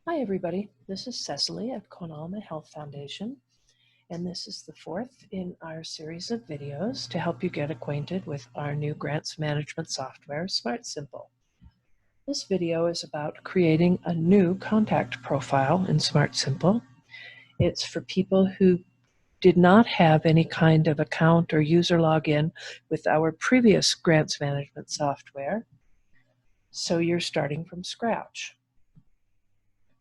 Hi everybody, this is Cecily at Konalma Health Foundation, and this is the fourth in our series of videos to help you get acquainted with our new grants management software, SmartSimple. This video is about creating a new contact profile in SmartSimple. It's for people who did not have any kind of account or user login with our previous grants management software, so you're starting from scratch.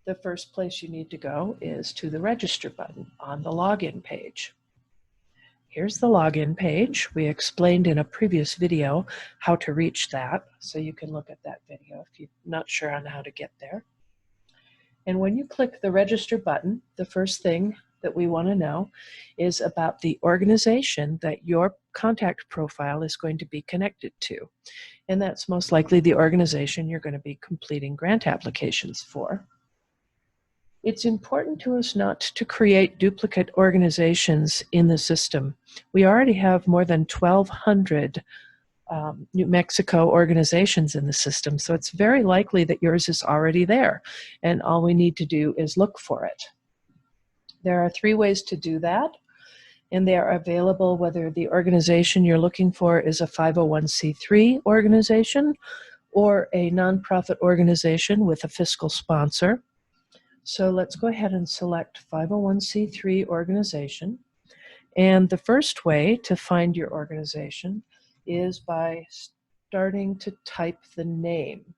The first place you need to go is to the Register button on the Login page. Here's the Login page. We explained in a previous video how to reach that, so you can look at that video if you're not sure on how to get there. And when you click the Register button, the first thing that we want to know is about the organization that your contact profile is going to be connected to. And that's most likely the organization you're going to be completing grant applications for. It's important to us not to create duplicate organizations in the system. We already have more than 1,200 New Mexico organizations in the system, so it's very likely that yours is already there, and all we need to do is look for it. There are 3 ways to do that, and they are available whether the organization you're looking for is a 501c3 organization or a nonprofit organization with a fiscal sponsor. So let's go ahead and select 501c3 organization. And the first way to find your organization is by starting to type the name.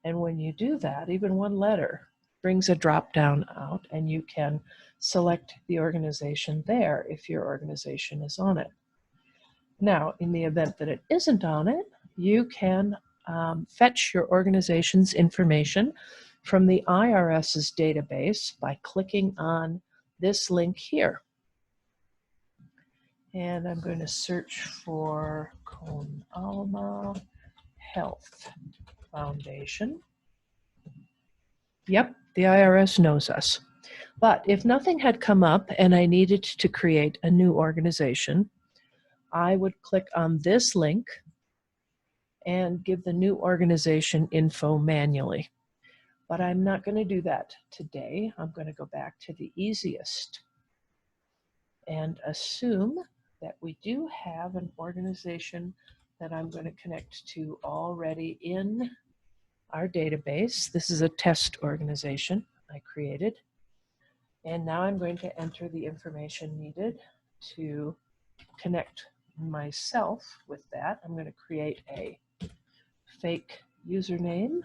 And when you do that, even one letter brings a drop down out, and you can select the organization there if your organization is on it. Now, in the event that it isn't on it, you can fetch your organization's information from the IRS's database by clicking on this link here. And I'm going to search for Konalma Health Foundation. Yep, the IRS knows us. But if nothing had come up and I needed to create a new organization, I would click on this link and give the new organization info manually. But I'm not going to do that today. I'm going to go back to the easiest and assume that we do have an organization that I'm going to connect to already in our database. This is a test organization I created. And now I'm going to enter the information needed to connect myself with that. I'm going to create a fake username.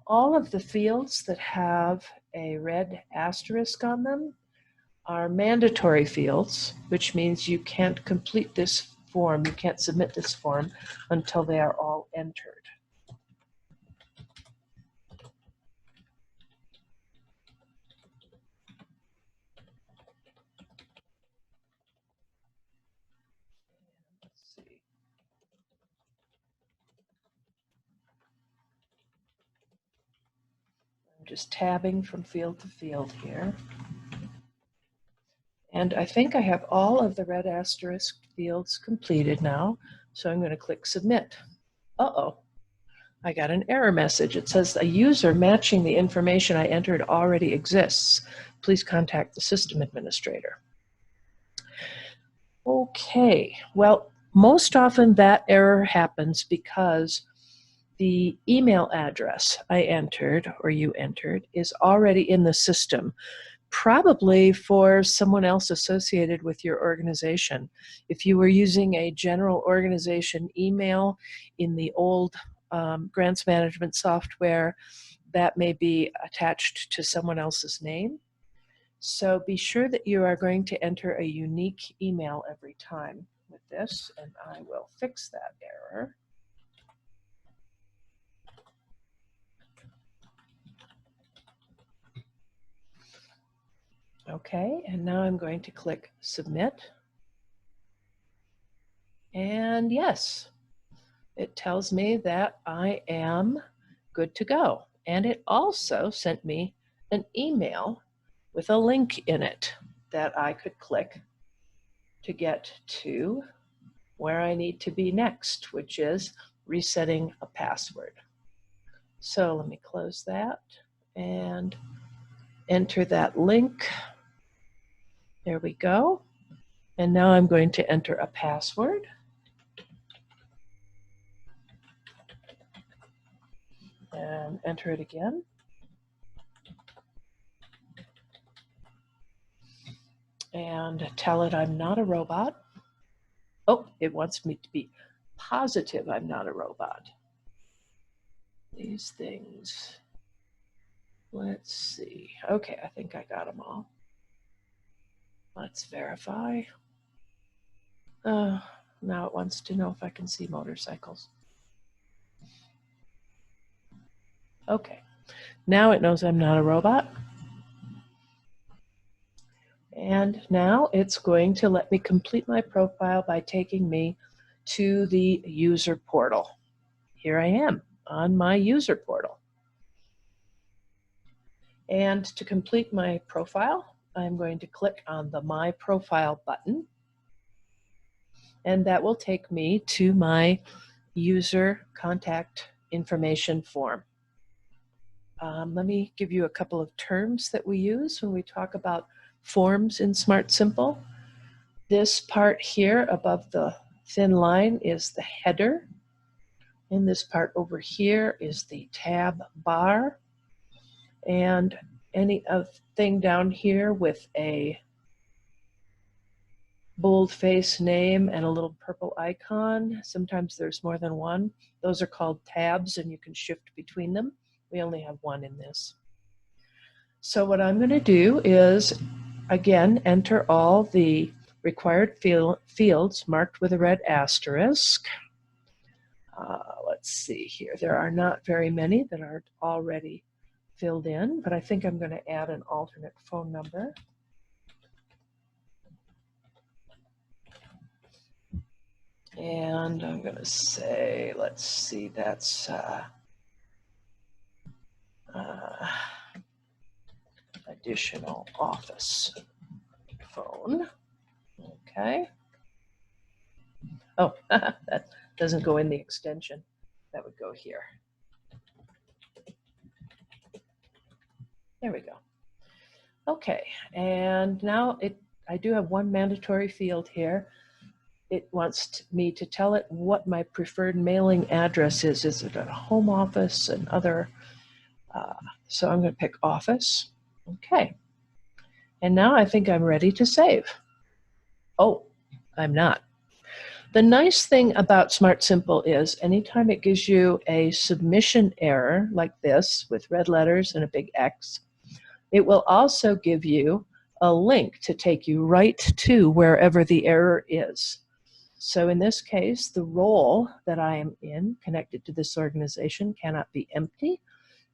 All of the fields that have a red asterisk on them are mandatory fields, which means you can't complete this form, you can't submit this form until they are all entered. Let's see. I'm just tabbing from field to field here. And I think I have all of the red asterisk fields completed now, so I'm going to click Submit. Uh-oh, I got an error message. It says a user matching the information I entered already exists. Please contact the system administrator. Okay, well, most often that error happens because the email address I entered, or you entered, is already in the system, probably for someone else associated with your organization. If you were using a general organization email in the old grants management software, that may be attached to someone else's name. So be sure that you are going to enter a unique email every time with this, and I will fix that error. Okay, and now I'm going to click Submit. And yes, it tells me that I am good to go. And it also sent me an email with a link in it that I could click to get to where I need to be next, which is resetting a password. So let me close that and enter that link. There we go. And now I'm going to enter a password. And enter it again. And tell it I'm not a robot. Oh, it wants me to be positive I'm not a robot. These things. Let's see. Okay, I think I got them all. Let's verify. Now it wants to know if I can see motorcycles. Okay, now it knows I'm not a robot. And now it's going to let me complete my profile by taking me to the user portal. Here I am on my user portal. And to complete my profile, I'm going to click on the My Profile button. And that will take me to my user contact information form. Let me give you a couple of terms that we use when we talk about forms in Smart Simple. This part here above the thin line is the header. And this part over here is the tab bar. And any thing down here with a boldface name and a little purple icon, sometimes there's more than one. Those are called tabs and you can shift between them. We only have one in this. So what I'm going to do is, again, enter all the required fields marked with a red asterisk. Let's see here. There are not very many that are already filled in, but I think I'm going to add an alternate phone number. And I'm going to say, let's see, that's additional office phone. Okay. Oh, that doesn't go in the extension. That would go here. There we go. Okay, and now I do have one mandatory field here. It wants me to tell it what my preferred mailing address is. Is it a home office and other? So I'm going to pick office. Okay. And now I think I'm ready to save. Oh, I'm not. The nice thing about Smart Simple is anytime it gives you a submission error like this with red letters and a big X, it will also give you a link to take you right to wherever the error is. So in this case, the role that I am in connected to this organization cannot be empty.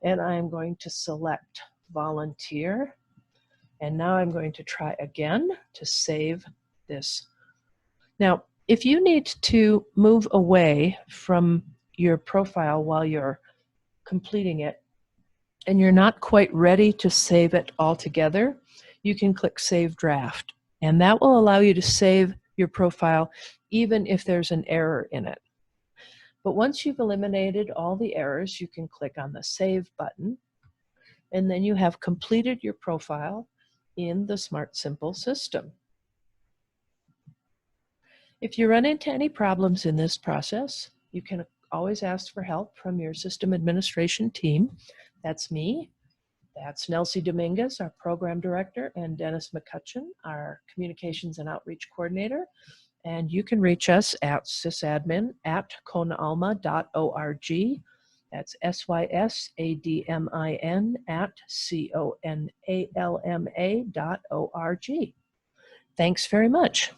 And I am going to select volunteer. And now I'm going to try again to save this. Now, if you need to move away from your profile while you're completing it, and you're not quite ready to save it altogether, you can click Save Draft. And that will allow you to save your profile even if there's an error in it. But once you've eliminated all the errors, you can click on the Save button, and then you have completed your profile in the Smart Simple system. If you run into any problems in this process, you can always ask for help from your system administration team. That's me. That's Nelsie Dominguez, our program director, and Dennis McCutcheon, our communications and outreach coordinator. And you can reach us at sysadmin@conalma.org. That's sysadmin@conalma.org. Thanks very much.